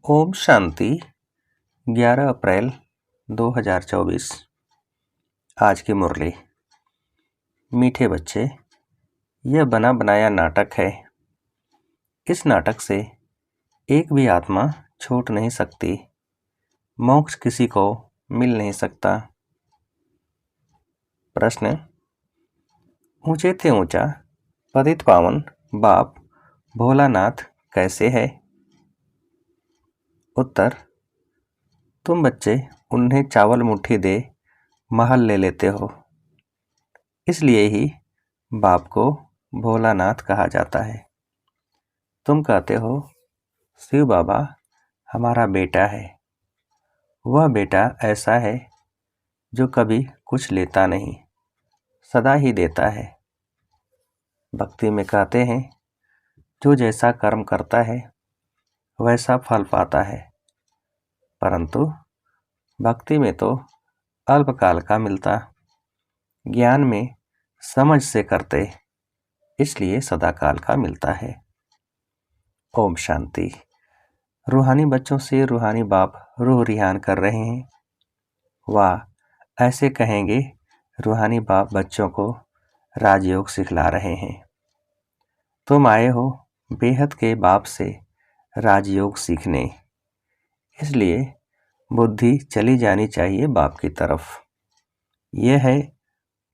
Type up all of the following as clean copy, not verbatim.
ओम शांति। 11 अप्रैल 2024। आज की मुरली। मीठे बच्चे, यह बना बनाया नाटक है। इस नाटक से एक भी आत्मा छूट नहीं सकती। मोक्ष किसी को मिल नहीं सकता। प्रश्न: ऊंचे थे ऊंचा पतित पावन बाप भोलानाथ कैसे है? उत्तर: तुम बच्चे उन्हें चावल मुट्ठी दे महल ले लेते हो, इसलिए ही बाप को भोलानाथ कहा जाता है। तुम कहते हो शिव बाबा हमारा बेटा है। वह बेटा ऐसा है जो कभी कुछ लेता नहीं, सदा ही देता है। भक्ति में कहते हैं जो जैसा कर्म करता है वैसा फल पाता है, परंतु भक्ति में तो अल्पकाल का मिलता, ज्ञान में समझ से करते, इसलिए सदाकाल का मिलता है। ओम शांति। रूहानी बच्चों से रूहानी बाप रूह रिहान कर रहे हैं। वाह, ऐसे कहेंगे रूहानी बाप बच्चों को राजयोग सिखला रहे हैं। तुम आए हो बेहद के बाप से राजयोग सीखने, इसलिए बुद्धि चली जानी चाहिए बाप की तरफ। यह है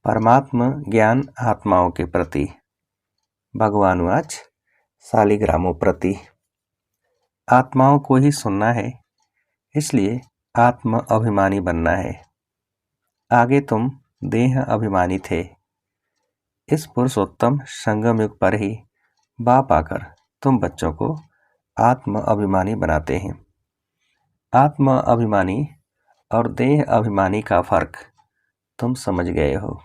परमात्मा ज्ञान आत्माओं के प्रति। भगवानुवाच शालिग्रामों प्रति। आत्माओं को ही सुनना है, इसलिए आत्म अभिमानी बनना है। आगे तुम देह अभिमानी थे। इस पुरुषोत्तम संगम युग पर ही बाप आकर तुम बच्चों को आत्म अभिमानी बनाते हैं। आत्म अभिमानी और देह अभिमानी का फर्क तुम समझ गए हो।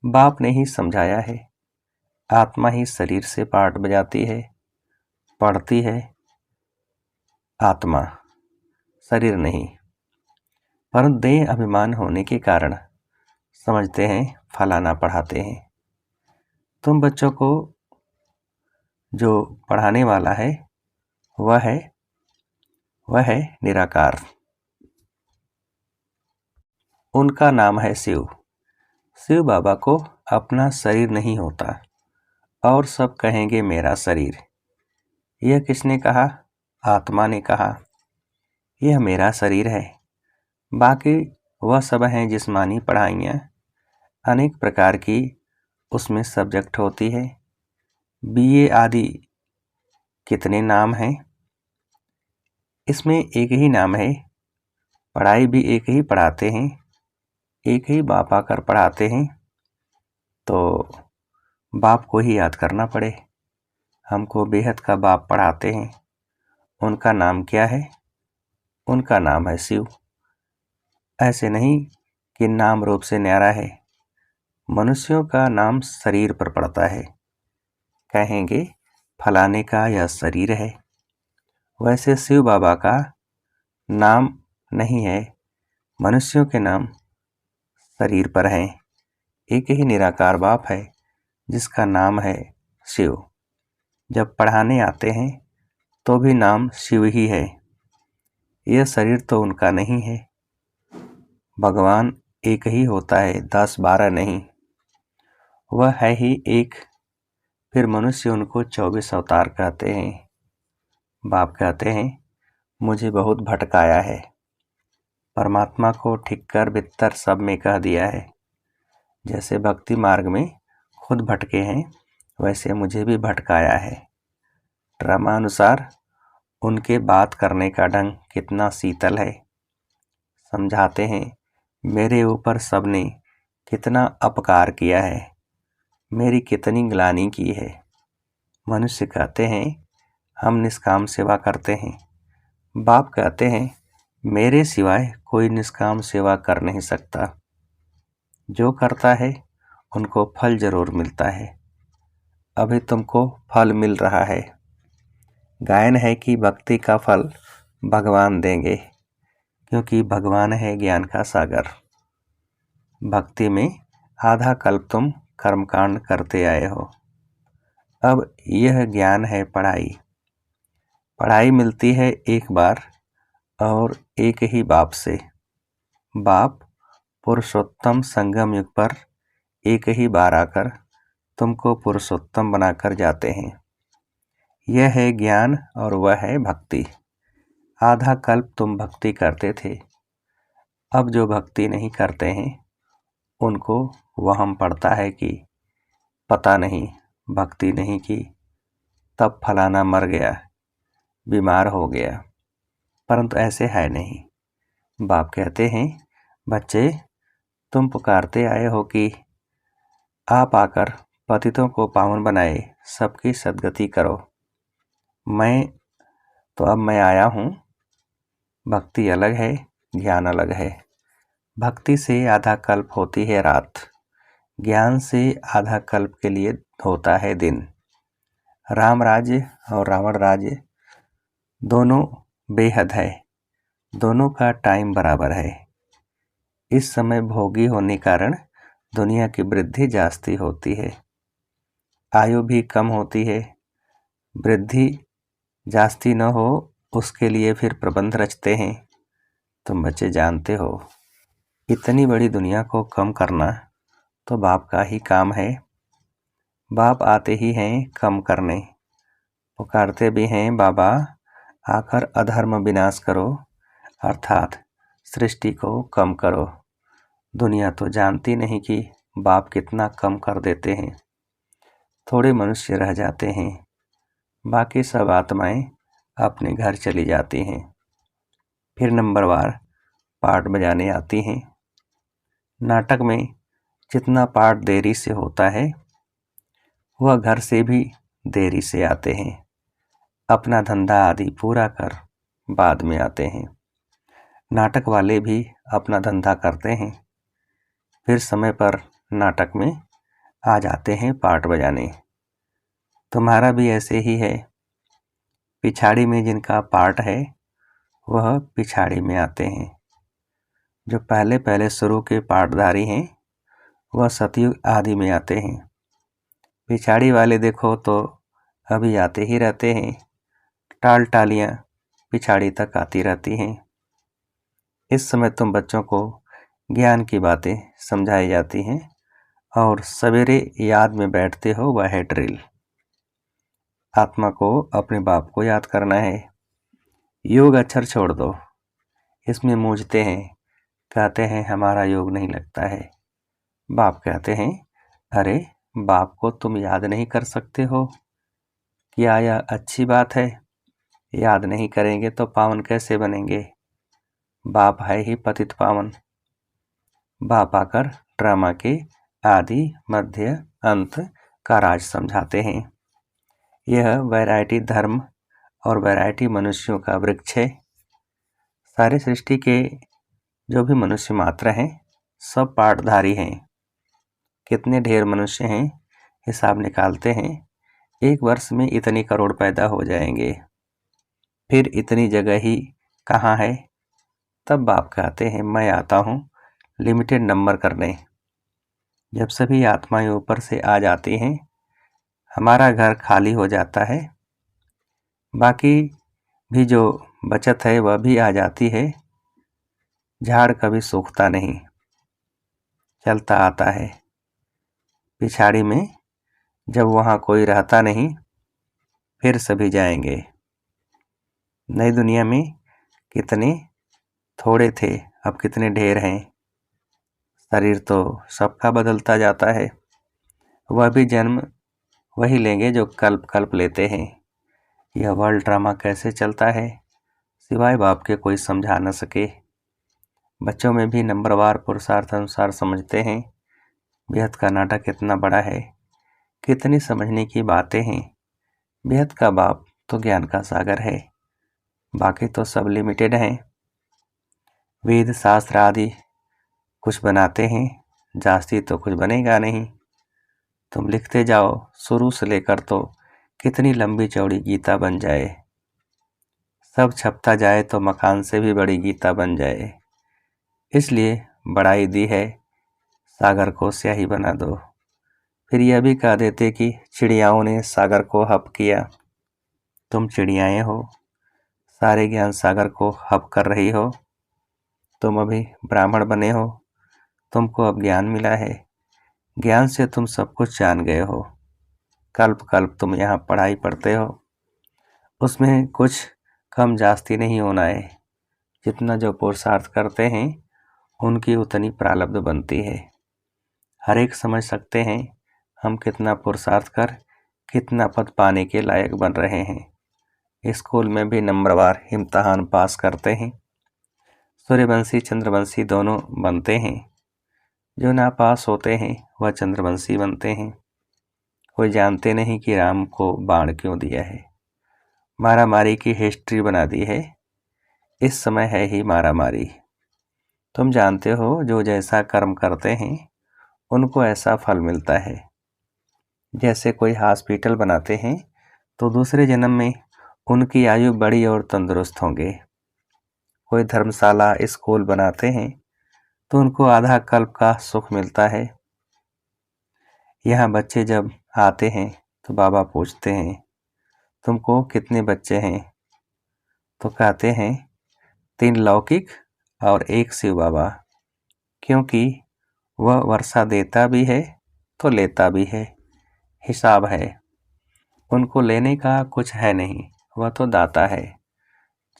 बाप ने ही समझाया है। आत्मा ही शरीर से पाठ बजाती है, पढ़ती है। आत्मा, शरीर नहीं। परंतु देह अभिमान होने के कारण समझते हैं फलाना पढ़ाते हैं। तुम बच्चों को जो पढ़ाने वाला है वह है निराकार। उनका नाम है शिव। शिव बाबा को अपना शरीर नहीं होता और सब कहेंगे मेरा शरीर। यह किसने कहा? आत्मा ने कहा यह मेरा शरीर है। बाकी वह सब हैं जिस्मानी पढ़ाइयाँ, अनेक प्रकार की उसमें सब्जेक्ट होती है। बीए आदि कितने नाम हैं, इसमें एक ही नाम है। पढ़ाई भी एक ही पढ़ाते हैं, एक ही बाप आकर पढ़ाते हैं, तो बाप को ही याद करना पड़े। हमको बेहद का बाप पढ़ाते हैं। उनका नाम क्या है? उनका नाम है शिव। ऐसे नहीं कि नाम रूप से न्यारा है। मनुष्यों का नाम शरीर पर पड़ता है, कहेंगे फलाने का यह शरीर है। वैसे शिव बाबा का नाम नहीं है, मनुष्यों के नाम शरीर पर हैं। एक ही निराकार बाप है जिसका नाम है शिव। जब पढ़ाने आते हैं तो भी नाम शिव ही है। यह शरीर तो उनका नहीं है। भगवान एक ही होता है, 10-12 नहीं। वह है ही एक। फिर मनुष्य उनको 24 अवतार कहते हैं। बाप कहते हैं मुझे बहुत भटकाया है। परमात्मा को ठिक्कर बित्तर सब में कह दिया है। जैसे भक्ति मार्ग में खुद भटके हैं, वैसे मुझे भी भटकाया है। ड्रामानुसार उनके बात करने का ढंग कितना शीतल है। समझाते हैं मेरे ऊपर सबने कितना अपकार किया है, मेरी कितनी ग्लानि की है। मनुष्य कहते हैं हम निष्काम सेवा करते हैं। बाप कहते हैं मेरे सिवाय कोई निष्काम सेवा कर नहीं सकता। जो करता है उनको फल जरूर मिलता है। अभी तुमको फल मिल रहा है। गायन है कि भक्ति का फल भगवान देंगे, क्योंकि भगवान है ज्ञान का सागर। भक्ति में आधा कल्प तुम कर्मकांड करते आए हो। अब यह ज्ञान है पढ़ाई। पढ़ाई मिलती है एक बार और एक ही बाप से। बाप पुरुषोत्तम संगम युग पर एक ही बार आकर तुमको पुरुषोत्तम बनाकर जाते हैं। यह है ज्ञान और वह है भक्ति। आधा कल्प तुम भक्ति करते थे, अब जो भक्ति नहीं करते हैं उनको वहम पड़ता है कि पता नहीं भक्ति नहीं की तब फलाना मर गया, बीमार हो गया, परंतु ऐसे है नहीं। बाप कहते हैं, बच्चे तुम पुकारते आए हो कि आप आकर पतितों को पावन बनाए, सबकी सद्गति करो। मैं आया हूँ। भक्ति अलग है, ज्ञान अलग है। भक्ति से आधा कल्प होती है रात, ज्ञान से आधा कल्प के लिए होता है दिन। राम राज्य और रावण राज्य दोनों बेहद है, दोनों का टाइम बराबर है। इस समय भोगी होने कारण दुनिया की वृद्धि जास्ती होती है, आयु भी कम होती है। वृद्धि जास्ती न हो उसके लिए फिर प्रबंध रचते हैं। तुम बच्चे जानते हो, इतनी बड़ी दुनिया को कम करना तो बाप का ही काम है। बाप आते ही हैं कम करने, पुकारते भी हैं, बाबा आकर अधर्म विनाश करो, अर्थात सृष्टि को कम करो। दुनिया तो जानती नहीं कि बाप कितना कम कर देते हैं। थोड़े मनुष्य रह जाते हैं, बाकी सब आत्माएं अपने घर चली जाती हैं। फिर नंबरवार पार्ट बजाने आती हैं। नाटक में जितना पार्ट देरी से होता है वह घर से भी देरी से आते हैं। अपना धंधा आदि पूरा कर बाद में आते हैं। नाटक वाले भी अपना धंधा करते हैं, फिर समय पर नाटक में आ जाते हैं पार्ट बजाने। तुम्हारा भी ऐसे ही है। पिछाड़ी में जिनका पार्ट है वह पिछाड़ी में आते हैं। जो पहले पहले शुरू के पार्टधारी हैं वह सतयुग आदि में आते हैं। पिछाड़ी वाले देखो तो अभी आते ही रहते हैं, टाल टालियाँ पिछाड़ी तक आती रहती हैं। इस समय तुम बच्चों को ज्ञान की बातें समझाई जाती हैं और सवेरे याद में बैठते हो, वह है ड्रिल। आत्मा को अपने बाप को याद करना है। योग अक्षर छोड़ दो, इसमें मूझते हैं, कहते हैं हमारा योग नहीं लगता है। बाप कहते हैं, अरे बाप को तुम याद नहीं कर सकते हो, क्या यह अच्छी बात है? याद नहीं करेंगे तो पावन कैसे बनेंगे? बाप है ही पतित पावन। बाप आकर ड्रामा के आदि मध्य अंत का राज समझाते हैं। यह वैरायटी धर्म और वैरायटी मनुष्यों का वृक्ष है। सारे सृष्टि के जो भी मनुष्य मात्र हैं सब पाठधारी हैं। कितने ढेर मनुष्य हैं हिसाब निकालते हैं, एक वर्ष में इतनी करोड़ पैदा हो जाएंगे, फिर इतनी जगह ही कहाँ है? तब बाप कहते हैं, मैं आता हूँ लिमिटेड नंबर करने। जब सभी आत्माएं ऊपर से आ जाती हैं हमारा घर खाली हो जाता है, बाकी भी जो बचत है वह भी आ जाती है। झाड़ कभी सूखता नहीं, चलता आता है। पिछाड़ी में जब वहाँ कोई रहता नहीं फिर सभी जाएंगे। नई दुनिया में कितने थोड़े थे, अब कितने ढेर हैं। शरीर तो सबका बदलता जाता है, वह भी जन्म वही लेंगे जो कल्प कल्प लेते हैं। यह वर्ल्ड ड्रामा कैसे चलता है सिवाय बाप के कोई समझा न सके। बच्चों में भी नंबरवार पुरुषार्थ अनुसार समझते हैं। बेहद का नाटक कितना बड़ा है, कितनी समझने की बातें हैं। बेहद का बाप तो ज्ञान का सागर है, बाकी तो सब लिमिटेड हैं। वेद शास्त्र आदि कुछ बनाते हैं, जास्ती तो कुछ बनेगा नहीं। तुम लिखते जाओ, शुरू से लेकर तो कितनी लंबी चौड़ी गीता बन जाए। सब छपता जाए तो मकान से भी बड़ी गीता बन जाए। इसलिए बड़ाई दी है, सागर को स्याही बना दो। फिर यह भी कह देते कि चिड़ियाओं ने सागर को हप किया। तुम चिड़ियाएं हो, सारे ज्ञान सागर को हब कर रही हो। तुम अभी ब्राह्मण बने हो, तुमको अब ज्ञान मिला है, ज्ञान से तुम सब कुछ जान गए हो। कल्प कल्प तुम यहाँ पढ़ाई पढ़ते हो, उसमें कुछ कम जास्ती नहीं होना है। जितना जो पुरुषार्थ करते हैं उनकी उतनी प्रारब्ध बनती है। हर एक समझ सकते हैं हम कितना पुरुषार्थ कर कितना पद पाने के लायक बन रहे हैं। स्कूल में भी नंबरवार इम्तहान पास करते हैं, सूर्यवंशी चंद्रवंशी दोनों बनते हैं। जो ना पास होते हैं वह चंद्रवंशी बनते हैं। कोई जानते नहीं कि राम को बाण क्यों दिया है। मारामारी की हिस्ट्री बना दी है, इस समय है ही मारामारी। तुम जानते हो जो जैसा कर्म करते हैं उनको ऐसा फल मिलता है। जैसे कोई हॉस्पिटल बनाते हैं तो दूसरे जन्म में उनकी आयु बड़ी और तंदुरुस्त होंगे। कोई धर्मशाला स्कूल बनाते हैं तो उनको आधा कल्प का सुख मिलता है। यहाँ बच्चे जब आते हैं तो बाबा पूछते हैं तुमको कितने बच्चे हैं, तो कहते हैं 3 लौकिक और 1 शिव बाबा, क्योंकि वह वर्षा देता भी है तो लेता भी है, हिसाब है। उनको लेने का कुछ है नहीं, वह तो दाता है।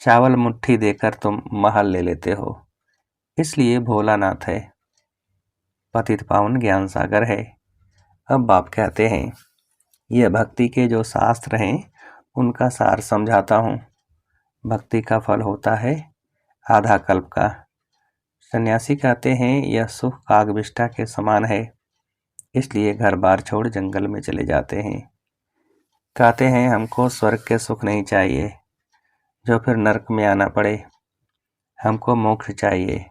चावल मुट्ठी देकर तुम महल ले लेते हो, इसलिए भोलानाथ है। पतित पावन ज्ञान सागर है। अब बाप कहते हैं यह भक्ति के जो शास्त्र हैं उनका सार समझाता हूँ। भक्ति का फल होता है आधा कल्प का। सन्यासी कहते हैं यह सुख कागविष्ठा के समान है, इसलिए घर बार छोड़ जंगल में चले जाते हैं। कहते हैं हमको स्वर्ग के सुख नहीं चाहिए जो फिर नरक में आना पड़े, हमको मोक्ष चाहिए।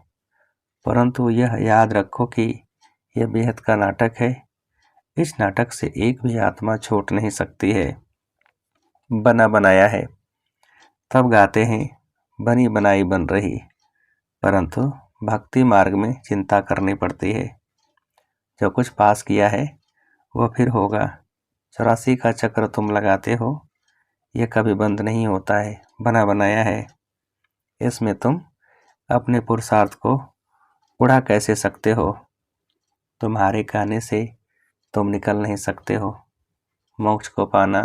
परंतु यह याद रखो कि यह बेहद का नाटक है। इस नाटक से एक भी आत्मा छूट नहीं सकती है, बना बनाया है। तब गाते हैं बनी बनाई बन रही, परंतु भक्ति मार्ग में चिंता करनी पड़ती है। जो कुछ पास किया है वह फिर होगा। 84 का चक्र तुम लगाते हो, यह कभी बंद नहीं होता है, बना बनाया है। इसमें तुम अपने पुरुषार्थ को उड़ा कैसे सकते हो। तुम्हारे कहने से तुम निकल नहीं सकते हो। मोक्ष को पाना,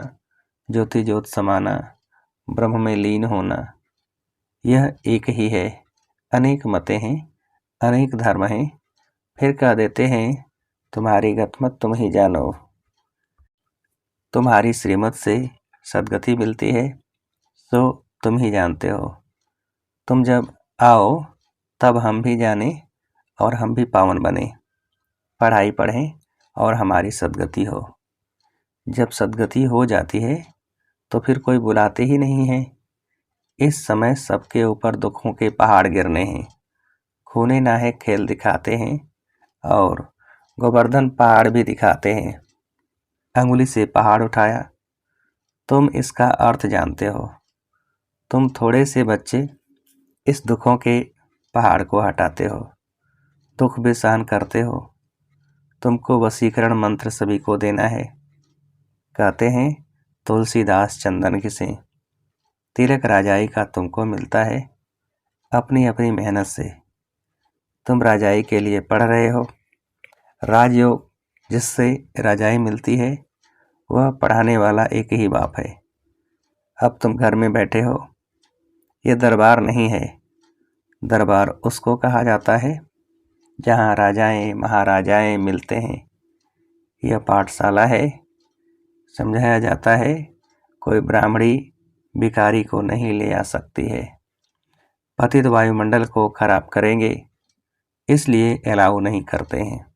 ज्योति ज्योत समाना, ब्रह्म में लीन होना, यह एक ही है। अनेक मतें हैं, अनेक धर्म हैं, फिर कह देते हैं तुम्हारी गतमत तुम ही जानो। तुम्हारी श्रीमत से सद्गति मिलती है सो तुम ही जानते हो। तुम जब आओ तब हम भी जाने और हम भी पावन बने, पढ़ाई पढ़ें और हमारी सद्गति हो। जब सद्गति हो जाती है तो फिर कोई बुलाते ही नहीं है। इस समय सबके ऊपर दुखों के पहाड़ गिरने हैं। खूने नाहे खेल दिखाते हैं और गोवर्धन पहाड़ भी दिखाते हैं। अंगुली से पहाड़ उठाया, तुम इसका अर्थ जानते हो। तुम थोड़े से बच्चे इस दुखों के पहाड़ को हटाते हो, दुख भी सहन करते हो। तुमको वशीकरण मंत्र सभी को देना है। कहते हैं तुलसीदास चंदन घिसे, तिलक राजाई का तुमको मिलता है अपनी अपनी मेहनत से। तुम राजाई के लिए पढ़ रहे हो। राजयोग जिससे राजाई मिलती है वह पढ़ाने वाला एक ही बाप है। अब तुम घर में बैठे हो, ये दरबार नहीं है। दरबार उसको कहा जाता है जहाँ राजाएं महाराजाएं मिलते हैं। यह पाठशाला है। समझाया जाता है कोई ब्राह्मणी भिखारी को नहीं ले आ सकती है। पतित वायुमंडल को खराब करेंगे, इसलिए एलाऊ नहीं करते हैं।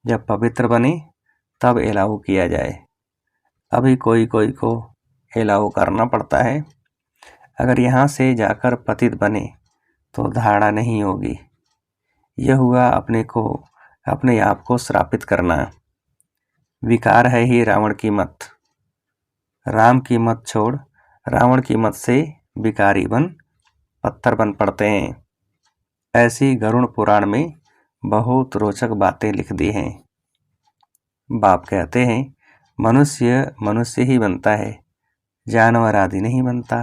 जब पवित्र बने तब एलाऊ किया जाए। अभी कोई कोई को एलाऊ करना पड़ता है। अगर यहाँ से जाकर पतित बने तो धारणा नहीं होगी। यह हुआ अपने आप को श्रापित करना। विकार है ही रावण की मत। राम की मत छोड़ रावण की मत से विकारी बन पत्थर बन पड़ते हैं। ऐसी गरुड़ पुराण में बहुत रोचक बातें लिख दी हैं। बाप कहते हैं मनुष्य मनुष्य ही बनता है, जानवर आदि नहीं बनता।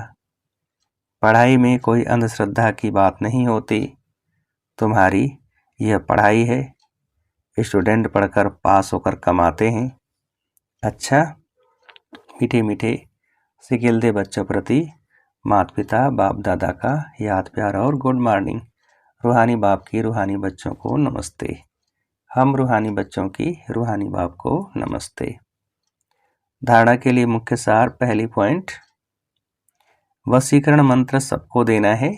पढ़ाई में कोई अंधश्रद्धा की बात नहीं होती। तुम्हारी यह पढ़ाई है। स्टूडेंट पढ़कर पास होकर कमाते हैं। अच्छा, मीठे मीठे से खिलते बच्चों प्रति माता पिता बाप दादा का याद प्यार और गुड मॉर्निंग। रूहानी बाप की रूहानी बच्चों को नमस्ते। हम रूहानी बच्चों की रूहानी बाप को नमस्ते। धारणा के लिए मुख्य सार। पहली पॉइंट, वशीकरण मंत्र सबको देना है।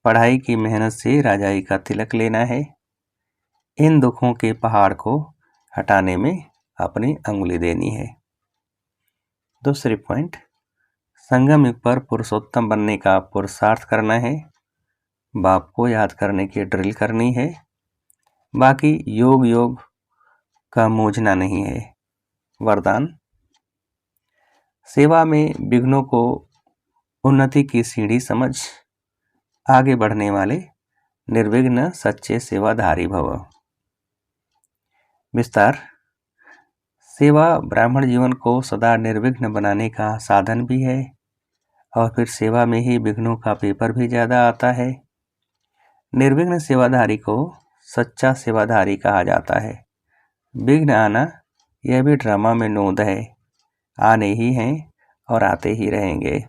पढ़ाई की मेहनत से राजाई का तिलक लेना है। इन दुखों के पहाड़ को हटाने में अपनी अंगुली देनी है। दूसरी पॉइंट, संगम युग पर पुरुषोत्तम बनने का पुरुषार्थ करना है। बाप को याद करने की ड्रिल करनी है। बाकी योग योग का मूझना नहीं है। वरदान, सेवा में विघ्नों को उन्नति की सीढ़ी समझ आगे बढ़ने वाले निर्विघ्न सच्चे सेवाधारी भव। विस्तार, सेवा ब्राह्मण जीवन को सदा निर्विघ्न बनाने का साधन भी है और फिर सेवा में ही विघ्नों का पेपर भी ज़्यादा आता है। निर्विघ्न सेवाधारी को सच्चा सेवाधारी कहा जाता है। विघ्न आना यह भी ड्रामा में नोंद है। आने ही हैं और आते ही रहेंगे,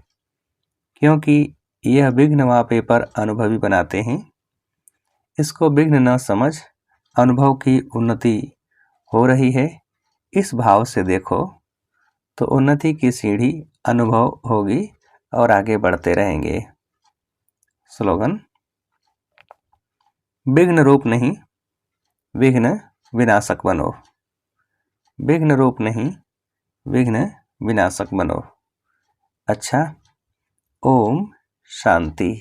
क्योंकि यह विघ्न व पेपर अनुभवी बनाते हैं। इसको विघ्न न समझ अनुभव की उन्नति हो रही है, इस भाव से देखो तो उन्नति की सीढ़ी अनुभव होगी और आगे बढ़ते रहेंगे। स्लोगन, विघ्न रूप नहीं विघ्न विनाशक बनो। विघ्न रूप नहीं विघ्न विनाशक बनो। अच्छा, ओम शांति।